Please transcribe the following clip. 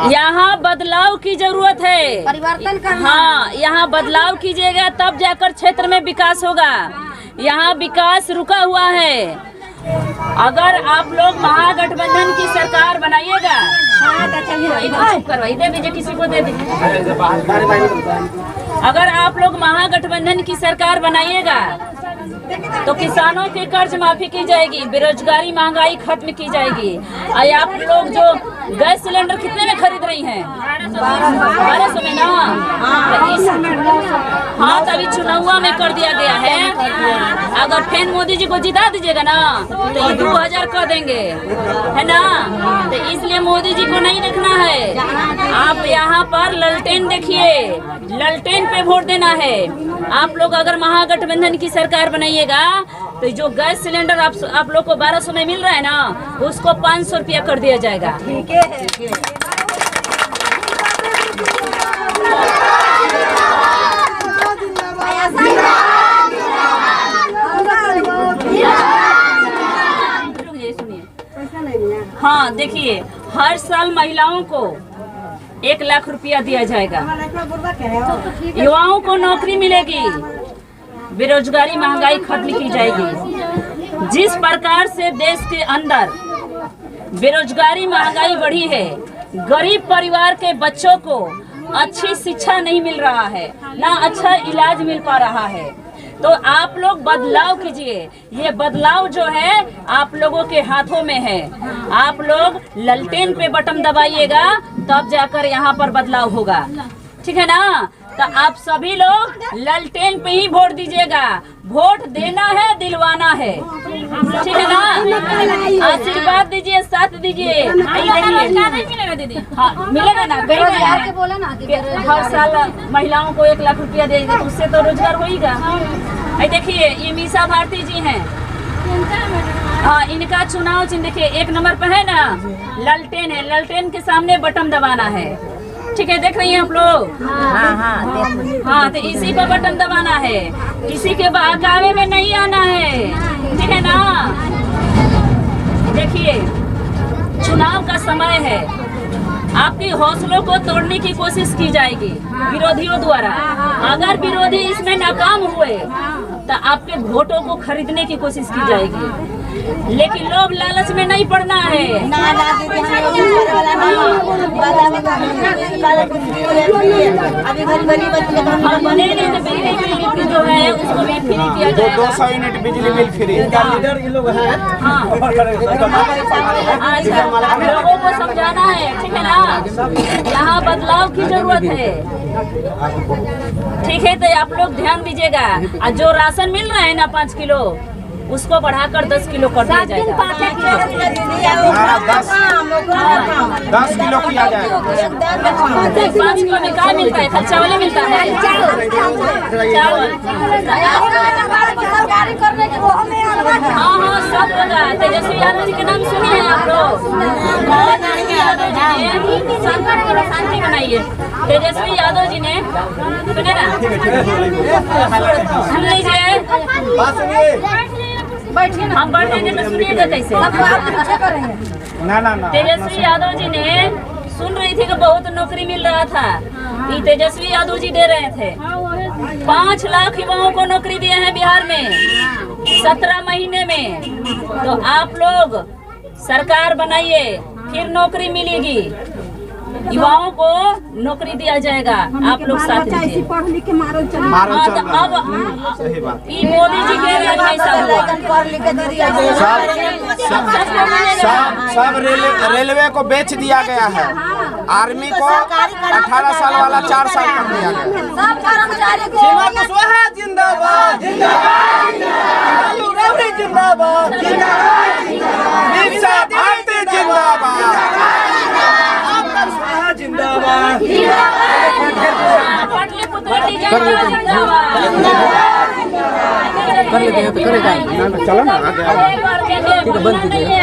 यहाँ बदलाव की जरूरत है, परिवर्तन करना। हाँ, यहाँ बदलाव कीजिएगा तब जाकर क्षेत्र में विकास होगा। यहाँ विकास रुका हुआ है। अगर आप लोग महागठबंधन की सरकार बनाइएगा, चुप करवाइए, दे दीजिए किसी को, दे दीजिए। अगर आप लोग महागठबंधन की सरकार बनाइएगा तो किसानों की कर्ज माफी की जाएगी, बेरोजगारी महंगाई खत्म की जाएगी। और आप लोग जो गैस सिलेंडर कितने में खरीद रही हैं? 1200 में ना। हाँ, तभी चुनाव में कर दिया गया है। अगर फिर मोदी जी को जिता दीजिएगा ना तो ये 2000 कर देंगे, है ना। तो इसलिए मोदी जी को नहीं देखना है। आप यहाँ पर ललटेन देखिए, ललटेन पे वोट देना है। आप लोग अगर महागठबंधन की सरकार बनाइएगा तो जो गैस सिलेंडर आप लोग को 1200 में मिल रहा है ना, उसको 500 रुपया कर दिया जाएगा। ठीक है। हाँ, देखिए, हर साल महिलाओं को 1 लाख रुपया दिया जाएगा। युवाओं को नौकरी मिलेगी, बेरोजगारी महंगाई खत्म की जाएगी। जिस प्रकार से देश के अंदर बेरोजगारी महंगाई बढ़ी है, गरीब परिवार के बच्चों को अच्छी शिक्षा नहीं मिल रहा है, ना अच्छा इलाज मिल पा रहा है। तो आप लोग बदलाव कीजिए। ये बदलाव जो है आप लोगों के हाथों में है। आप लोग ललटेन पे बटन दबाइएगा तब जाकर यहाँ पर बदलाव होगा, ठीक है ना। तो आप सभी लोग ललटेन पे ही वोट दीजिएगा। वोट देना है, दिलवाना है, ठीक है ना। आशीर्वाद दीजिए, साथ दीजिए। दीदी हाँ, मिलेगा ना। हर साल महिलाओं को 1 लाख रुपया देंगे तो उससे तो रोजगार होगा। देखिए, ये मीसा भारती जी हैं। हाँ, इनका चुनाव चिन्ह देखिए 1 नंबर पे है ना, ललटेन है। ललटेन के सामने बटन दबाना है, ठीक है। देख रही हैं आप लोग? हाँ, तो इसी पर बटन दबाना है, किसी के बहकावे में नहीं आना है, ठीक है ना। देखिए, चुनाव का समय है, आपकी हौसलों को तोड़ने की कोशिश की जाएगी विरोधियों द्वारा। अगर विरोधी इसमें नाकाम हुए तो आपके वोटों को खरीदने की कोशिश की जाएगी, लेकिन लोभ लालच में नहीं पड़ना है। जो है उसको भी फ्री किया जाएगा। 200 यूनिट बिजली बिल फ्री। लोगों को समझाना है, ठीक है ना। यहाँ बदलाव की जरूरत है, ठीक है। तो आप लोग ध्यान दीजिएगा। और जो राशन मिल रहा है ना 5 किलो, उसको बढ़ाकर 10 किलो कर दिया जाएगा। 10 किलो किया जाएगा। 5 किलो में क्या मिलता है? खर्चा वाले मिलता है चावल। हाँ हाँ, सब होगा। तेजस्वी यादव जी के नाम सुने हैं आप लोग? शांति बनाइए। तेजस्वी यादव जी ने सुने ना, सुन लीजिए। हम बढ़ देंगे तो सुनिएगा कैसे? ना। तेजस्वी यादव जी ने सुन रही थी कि बहुत नौकरी मिल रहा था, ये तेजस्वी यादव जी दे रहे थे। 5 लाख युवाओं को नौकरी दिए हैं बिहार में 17 महीने में। तो आप लोग सरकार बनाइए, फिर नौकरी मिलेगी, युवाओं को नौकरी दिया जाएगा। आप लोग साथ दीजिए। अब मोदी जी के राज में सब रेलवे को बेच दिया गया है। आर्मी को 18 साल वाला 4 साल कर दिया गया। जिंदाबाद कर लेते हैं तो करेगा। चलो ना आगे। बंद कीजिए।